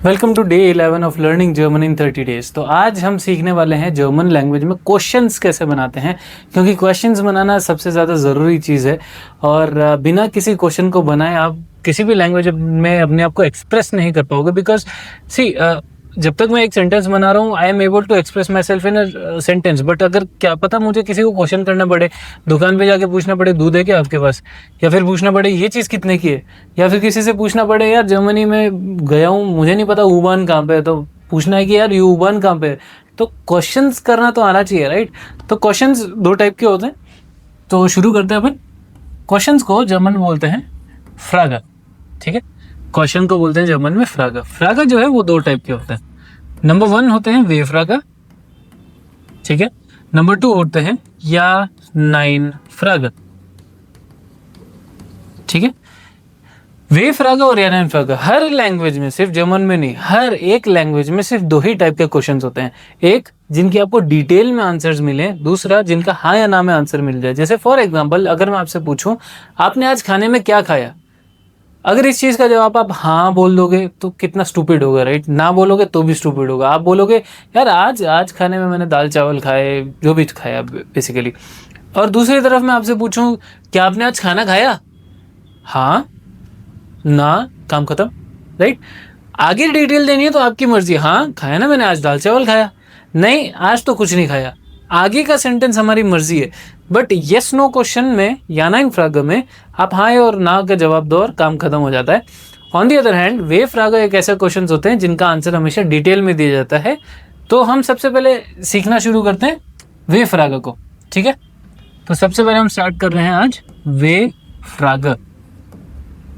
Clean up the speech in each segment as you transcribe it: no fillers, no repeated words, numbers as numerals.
Welcome to day 11 of learning German in 30 days. तो आज हम सीखने वाले हैं जर्मन लैंग्वेज में क्वेश्चंस कैसे बनाते हैं, क्योंकि क्वेश्चंस बनाना सबसे ज़्यादा ज़रूरी चीज़ है। और बिना किसी क्वेश्चन को बनाए आप किसी भी लैंग्वेज में अपने आप को एक्सप्रेस नहीं कर पाओगे। बिकॉज सी जब तक मैं एक सेंटेंस बना रहा हूँ I am able to express myself in a sentence, but अगर क्या पता मुझे किसी को क्वेश्चन करना पड़े, दुकान पे जाके पूछना पड़े दूध है क्या आपके पास, या फिर पूछना पड़े ये चीज़ कितने की है, या फिर किसी से पूछना पड़े यार जर्मनी में गया हूँ मुझे नहीं पता U-Bahn कहाँ पे है, तो पूछना है कि यार U-Bahn कहाँ पे है। तो क्वेश्चंस करना तो आना चाहिए, राइट। तो क्वेश्चंस दो टाइप के होते हैं, तो शुरू करते हैं अपन। क्वेश्चंस को जर्मन में बोलते हैं फ्रागा, ठीक है। क्वेश्चन को बोलते हैं जर्मन में फ्रागा। फ्रागा जो है वो दो टाइप के होते हैं। नंबर 1 होते हैं वे फ्रागा, ठीक है। नंबर 2 होते हैं या 9 फ्रागा, ठीक है। वे फ्रागा और या 9 फ्रागा हर लैंग्वेज में, सिर्फ जर्मन में नहीं, हर एक लैंग्वेज में सिर्फ दो ही टाइप के क्वेश्चंस होते हैं। एक जिनकी आपको डिटेल में आंसर्स मिले, दूसरा जिनका हाँ या ना में आंसर मिल जाए। जैसे फॉर एग्जांपल अगर मैं आपसे पूछूं आपने आज खाने में क्या खाया, अगर इस चीज का जवाब आप हाँ बोल दोगे तो कितना स्टूपिड होगा, राइट। ना बोलोगे तो भी स्टूपिड होगा। आप बोलोगे यार आज खाने में मैंने दाल चावल खाए, जो भी खाया बेसिकली। और दूसरी तरफ मैं आपसे पूछूं क्या आपने आज खाना खाया, हाँ ना, काम खत्म, राइट। आगे डिटेल देनी है तो आपकी मर्जी, हाँ खाया ना मैंने आज दाल चावल खाया, नहीं आज तो कुछ नहीं खाया, आगे का सेंटेंस हमारी मर्जी है। बट यस नो क्वेश्चन में या ना इन फ्रागा में आप हाँ और ना का जवाब दो और काम खत्म हो जाता है। ऑन दी अदर हैंड वे फ्रागा एक ऐसे क्वेश्चन होते हैं जिनका आंसर हमेशा डिटेल में दिया जाता है। तो हम सबसे पहले सीखना शुरू करते हैं वे फ्रागा को, ठीक है। तो सबसे पहले हम स्टार्ट कर रहे हैं आज वे फ्रागा।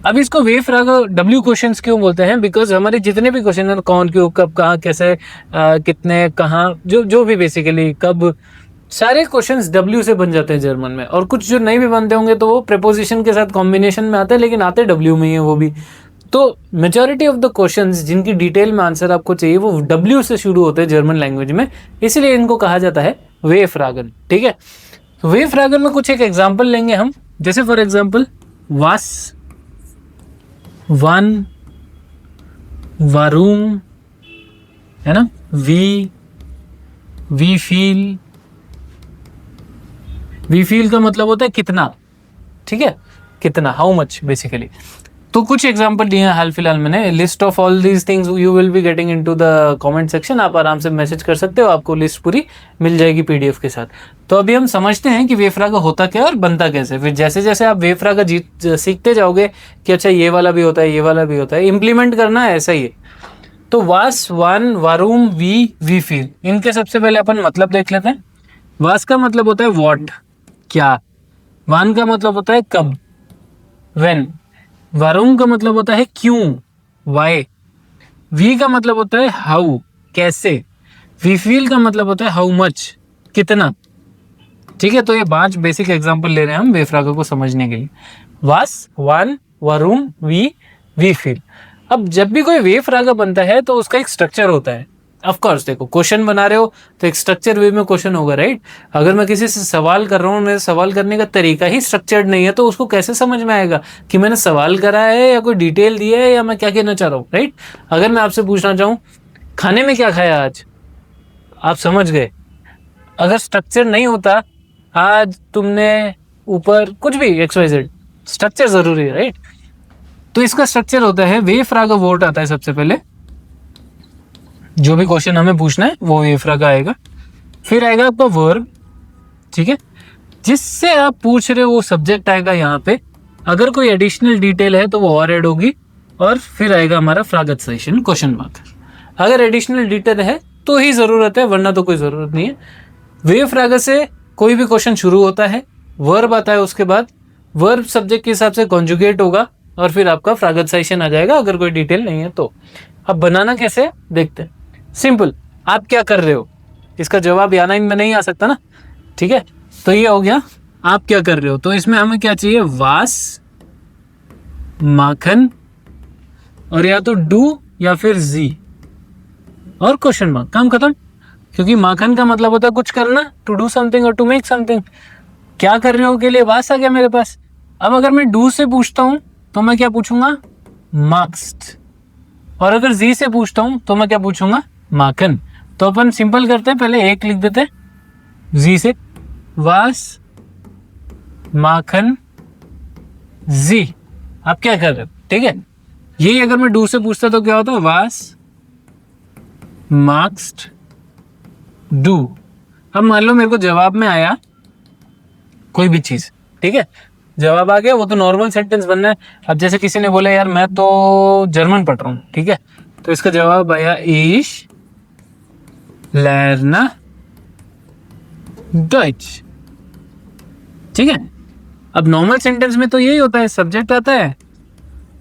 अब इसको वे फ्रागा डब्ल्यू क्वेश्चंस क्यों बोलते हैं, बिकॉज हमारे जितने भी क्वेश्चन है कौन क्यों कब कहाँ कैसे कितने कहाँ जो भी बेसिकली कब, सारे क्वेश्चंस डब्ल्यू से बन जाते हैं जर्मन में। और कुछ जो नहीं भी बनते होंगे तो वो प्रेपोजिशन के साथ कॉम्बिनेशन में आते हैं, लेकिन आते डब्ल्यू में ही है वो भी। तो मेजॉरिटी ऑफ द क्वेश्चंस जिनकी डिटेल में आंसर आपको चाहिए वो डब्ल्यू से शुरू होते हैं जर्मन लैंग्वेज में, इसलिए इनको कहा जाता है वे फ्रागन, ठीक है। वे फ्रागन में कुछ एक एग्जाम्पल लेंगे हम, जैसे फॉर एग्जाम्पल वास, वन, वारूम, है ना, वी फील। वी फील का मतलब होता है कितना, ठीक है, कितना, हाउ मच बेसिकली। तो कुछ एग्जांपल दिए हैं हाल फिलहाल मैंने। List of all these things you will be getting into the comment section, आप आराम से मैसेज कर सकते हो, आपको लिस्ट पूरी मिल जाएगी पीडीएफ के साथ। तो अभी हम समझते हैं कि वे फ्रागा होता क्या है और बनता कैसे। फिर जैसे जैसे आप वे फ्रागा सीखते जाओगे कि अच्छा ये वाला भी होता है, ये वाला भी होता है, इम्प्लीमेंट करना है ऐसा ही है। तो वास, वन, वारूम, वी फील, इनके सबसे पहले अपन मतलब देख लेते हैं। वास का मतलब होता है व्हाट, क्या। वान का मतलब होता है कब, व्हेन। वारूम का मतलब होता है क्यों, वाई। वी का मतलब होता है हाउ, कैसे। वी फील का मतलब होता है हाउ मच, कितना, ठीक है। तो ये 5 बेसिक एग्जांपल ले रहे हैं हम वे फ्रागा को समझने के लिए। वास, वन, वारूम, वी फील। अब जब भी कोई वे फ्रागा बनता है तो उसका एक स्ट्रक्चर होता है। ऑफ कोर्स देखो क्वेश्चन बना रहे हो तो एक स्ट्रक्चर वे में क्वेश्चन होगा, राइट। अगर मैं किसी से सवाल कर रहा हूँ, मेरे सवाल करने का तरीका ही स्ट्रक्चर्ड नहीं है तो उसको कैसे समझ में आएगा कि मैंने सवाल करा है या कोई डिटेल दी है या मैं क्या कहना चाह रहा हूँ, राइट। अगर मैं आपसे पूछना चाहूँ खाने में क्या खाया आज, आप समझ गए। अगर स्ट्रक्चर नहीं होता, आज तुमने ऊपर कुछ भी XYZ, स्ट्रक्चर जरूरी है, राइट। तो इसका स्ट्रक्चर होता है वे फ्रागा वर्ड आता है सबसे पहले, जो भी क्वेश्चन हमें पूछना है वो वे फ्रागा आएगा। फिर आएगा आपका वर्ब, ठीक है, जिससे आप पूछ रहे हो वो सब्जेक्ट आएगा यहाँ पे। अगर कोई एडिशनल डिटेल है तो वो और ऐड होगी। और फिर आएगा हमारा फ्रागेज़ेशन, क्वेश्चन मार्क। अगर एडिशनल डिटेल है तो ही जरूरत है, वरना तो कोई जरूरत नहीं है। वे फ्रागा से कोई भी क्वेश्चन शुरू होता है, वर्ब आता है, उसके बाद वर्ब सब्जेक्ट के हिसाब से कॉन्जुगेट होगा और फिर आपका फ्रागेज़ेशन आ जाएगा अगर कोई डिटेल नहीं है तो। अब बनाना कैसे देखते हैं। सिंपल, आप क्या कर रहे हो, इसका जवाब या नहीं में नहीं आ सकता ना, ठीक है। तो ये हो गया आप क्या कर रहे हो। तो इसमें हमें क्या चाहिए, वास, माखन, और या तो डू या फिर जी और क्वेश्चन मार्क, काम खत्म। क्योंकि माखन का मतलब होता है कुछ करना, टू डू समथिंग और टू मेक समथिंग। क्या कर रहे हो के लिए वास आ गया मेरे पास। अब अगर मैं डू से पूछता हूं तो मैं क्या पूछूंगा, मार्क्स। और अगर जी से पूछता हूं तो मैं क्या पूछूंगा, माखन। तो अपन सिंपल करते हैं, पहले एक लिख देते हैं जी से, वास माखन जी। आप क्या कर रहे हो, ठीक है। यही अगर मैं डू से पूछता तो क्या होता, वास मार्क्स्ड डू। अब मान लो मेरे को जवाब में आया कोई भी चीज, ठीक है, जवाब आ गया, वो तो नॉर्मल सेंटेंस बनना है। अब जैसे किसी ने बोला यार मैं तो जर्मन पढ़ रहा हूँ, ठीक है, तो इसका जवाब आया इश लर्ना डच, ठीक है। अब नॉर्मल सेंटेंस में तो यही होता है, सब्जेक्ट आता है,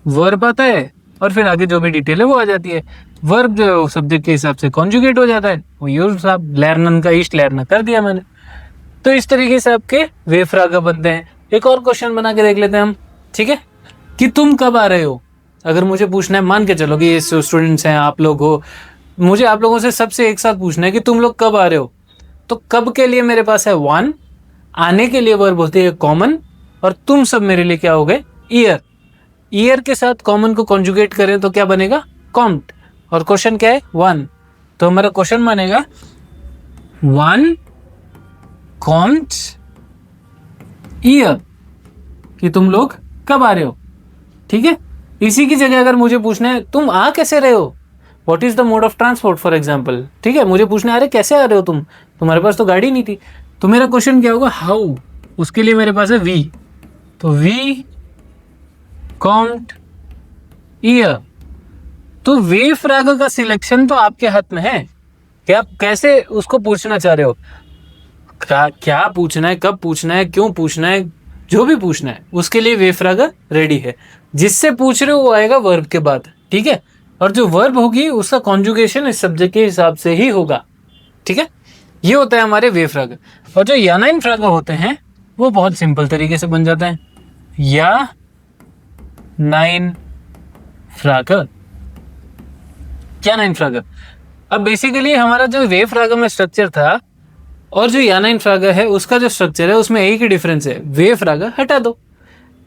वर्ब आता है, और फिर आगे जो भी डिटेल है वो आ जाती है। वर्ब जो है वो सब्जेक्ट के हिसाब से कॉन्जुगेट हो जाता है, वो यूज साहब लर्नन का इश लर्ना कर दिया मैंने। तो इस तरीके से आपके वे फ्रागा बनते हैं। एक और क्वेश्चन बना के देख लेते हैं हम, ठीक है, कि तुम कब आ रहे हो। अगर मुझे पूछना है, मान के चलो कि ये स्टूडेंट्स हैं, आप लोग हो, मुझे आप लोगों से सबसे एक साथ पूछना है कि तुम लोग कब आ रहे हो। तो कब के लिए मेरे पास है वन, आने के लिए वर्ब होती है कॉमन, और तुम सब मेरे लिए क्या हो गए, ईयर। ईयर के साथ कॉमन को कॉन्जुगेट करें तो क्या बनेगा, कॉम्ट, और क्वेश्चन क्या है, वन। तो हमारा क्वेश्चन बनेगा वन कॉम्ट ईयर, कि तुम लोग कब आ रहे हो, ठीक है। इसी की जगह अगर मुझे पूछना है तुम आ कैसे रहे हो, what is the mode of transport for example, ठीक है, मुझे पूछना है अरे कैसे आ रहे हो तुम, तुम्हारे पास तो गाड़ी नहीं थी, तो मेरा क्वेश्चन क्या होगा, हाउ। उसके लिए मेरे पास है वी, तो वी कॉम्ट ईयर। तो वे फ्रैग का सिलेक्शन तो आपके हाथ में है कि आप कैसे उसको पूछना चाह रहे हो, क्या पूछना है, कब पूछना है, क्यों पूछना है, जो भी पूछना है उसके लिए वे फ्रैग रेडी है। जिससे पूछ रहे हो वो आएगा वर्ब के बाद, ठीक है, और जो वर्ब होगी उसका कॉन्जुगेशन इस सब्जेक्ट के हिसाब से ही होगा, ठीक है। ये होता है हमारे वे फ्रैग। और जो या नाइन फ्रैग होते हैं वो बहुत सिंपल तरीके से बन जाते हैं, या नाइन फ्रैग, क्या नाइन फ्रैग। अब बेसिकली हमारा जो वे फ्रैग में स्ट्रक्चर था और जो या नाइन फ्रैग है उसका जो स्ट्रक्चर है उसमें एक ही डिफरेंस है, वे फ्रैग हटा दो,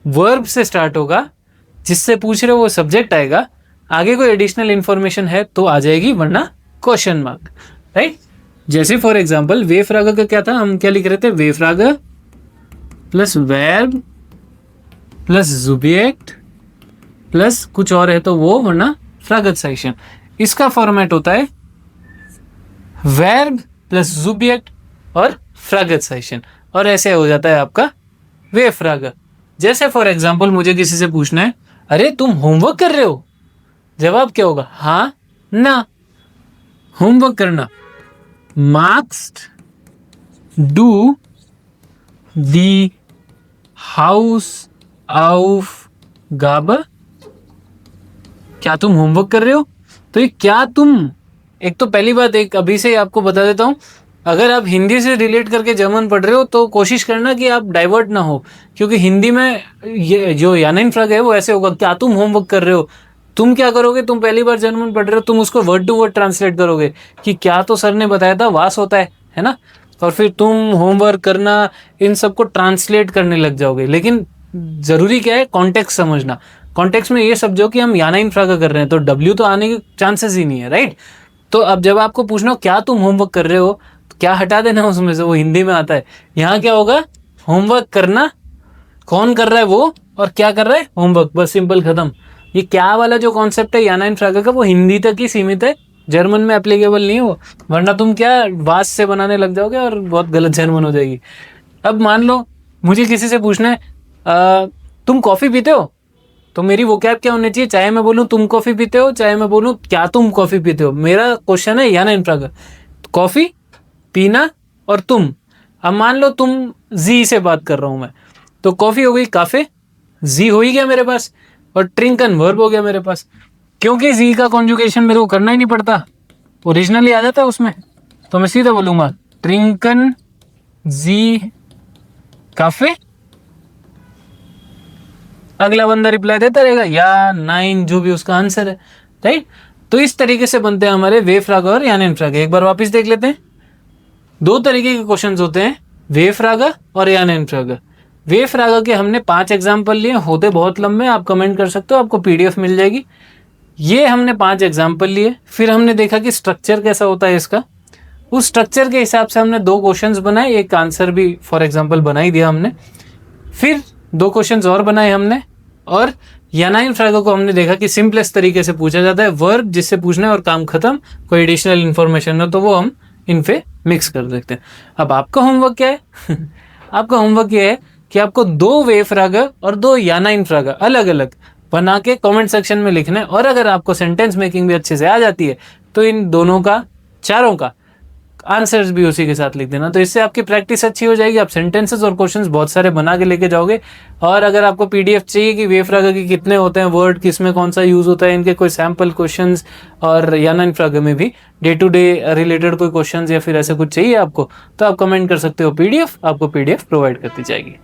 वर्ब से स्टार्ट होगा, जिससे पूछ रहे हो वो सब्जेक्ट आएगा, आगे कोई एडिशनल इंफॉर्मेशन है तो आ जाएगी, वरना क्वेश्चन मार्क, राइट। जैसे फॉर एग्जांपल वे फ्रैग का क्या था, हम क्या लिख रहे थे, वे फ्रैग प्लस वर्ब प्लस सुब्जेक्ट प्लस कुछ और है तो वो, वरना फ्रैगेटाइजेशन। इसका फॉर्मेट होता है वर्ब प्लस सुब्जेक्ट और फ्रैगेटाइजेशन, और ऐसे हो जाता है आपका वे फ्रैग। जैसे फॉर एग्जांपल मुझे किसी से पूछना है अरे तुम होमवर्क कर रहे हो, जवाब क्या होगा, हाँ ना। होमवर्क करना, मार्क्स do the house of Gaba, क्या तुम होमवर्क कर रहे हो। तो ये क्या तुम, एक तो पहली बात, एक अभी से आपको बता देता हूं, अगर आप हिंदी से रिलेट करके जर्मन पढ़ रहे हो तो कोशिश करना कि आप डाइवर्ट ना हो, क्योंकि हिंदी में ये जो या नाइन फ्रैग है वो ऐसे होगा, क्या तुम होमवर्क कर रहे हो। तुम क्या करोगे, तुम पहली बार जर्मन पढ़ रहे हो, तुम उसको वर्ड टू वर्ड ट्रांसलेट करोगे कि क्या तो सर ने बताया था वास होता है ना, और फिर तुम होमवर्क करना, इन सबको ट्रांसलेट करने लग जाओगे। लेकिन जरूरी क्या है, कॉन्टेक्स्ट समझना। कॉन्टेक्स्ट में ये समझो कि हम या नाइन फ्रैग कर रहे हैं तो डब्ल्यू तो आने के चांसेस ही नहीं है, राइट। तो अब जब आपको पूछना हो क्या तुम होमवर्क कर रहे हो, तो क्या हटा देना उसमें से, वो हिंदी में आता है। यहाँ क्या होगा, होमवर्क करना, कौन कर रहा है वो, और क्या कर रहा है, होमवर्क, बस सिंपल खत्म। ये क्या वाला जो कॉन्सेप्ट है या नाइन फ्रैग का, वो हिंदी तक ही सीमित है, जर्मन में एप्लीकेबल नहीं है वो, वरना तुम क्या वास से बनाने लग जाओगे और बहुत गलत जर्मन हो जाएगी। अब मान लो मुझे किसी से पूछना है तुम कॉफ़ी पीते हो, तो मेरी वोकैब क्या होनी चाहिए, चाहे मैं बोलूँ तुम कॉफ़ी पीते हो, चाहे मैं बोलूँ क्या तुम कॉफ़ी पीते हो। मेरा क्वेश्चन है या नाइन फ्रैग, कॉफ़ी पीना और तुम। अब मान लो तुम जी से बात कर रहा हूँ मैं, तो कॉफ़ी हो गई काफ़े, जी हो ही गया मेरे पास, और ट्रिंकन वर्ब हो गया मेरे पास, क्योंकि जी का कॉन्जुगेशन मेरे को करना ही नहीं पड़ता, ओरिजिनली आ जाता है उसमें। तो मैं सीधा बोलूँगा ट्रिंकन जी काफ़े, अगला बंदा रिप्लाई देता रहेगा या नाइन, जो भी उसका आंसर है, राइट। तो इस तरीके से बनते हैं हमारे वे फ्रैग और या नाइन फ्रैग। एक बार वापस देख लेते हैं, दो तरीके के क्वेश्चंस होते हैं, वे फ्रैग और या नाइन फ्रैग। वे फ्रैग के हमने 5 एग्जाम्पल लिए, होते बहुत लंबे, आप कमेंट कर सकते हो, आपको पीडीएफ मिल जाएगी। ये हमने 5 एग्जाम्पल लिए, फिर हमने देखा कि स्ट्रक्चर कैसा होता है इसका। उस स्ट्रक्चर के हिसाब से हमने 2 क्वेश्चंस बनाए, एक आंसर भी फॉर एग्जांपल बना ही दिया हमने। फिर 2 क्वेश्चंस और बनाए हमने, और याना इनफ्रागा को हमने देखा कि सिंपलेस्ट तरीके से पूछा जाता है, वर्ब जिससे पूछना है और काम खत्म, कोई एडिशनल इन्फॉर्मेशन हो तो वो हम इन पे मिक्स कर देते हैं। अब आपका होमवर्क क्या है आपका होमवर्क ये है कि आपको 2 वेव फ्रागा और 2 याना इनफ्रागा अलग अलग बना के कमेंट सेक्शन में लिखना है, और अगर आपको सेंटेंस मेकिंग भी अच्छे से आ जाती है तो इन दोनों का, चारों का आंसर्स भी उसी के साथ लिख देना। तो इससे आपकी प्रैक्टिस अच्छी हो जाएगी, आप सेंटेंसेस और क्वेश्चंस बहुत सारे बना के लेके जाओगे। और अगर आपको पीडीएफ चाहिए कि वेव फ्रागा के कितने होते हैं वर्ड, किस में कौन सा यूज होता है, इनके कोई सैम्पल क्वेश्चंस, और याना इनफ्रागा में भी डे टू डे रिलेटेड कोई क्वेश्चंस या फिर ऐसा कुछ चाहिए आपको, तो आप कमेंट कर सकते हो पीडीएफ, आपको पीडीएफ प्रोवाइड करती जाएगी।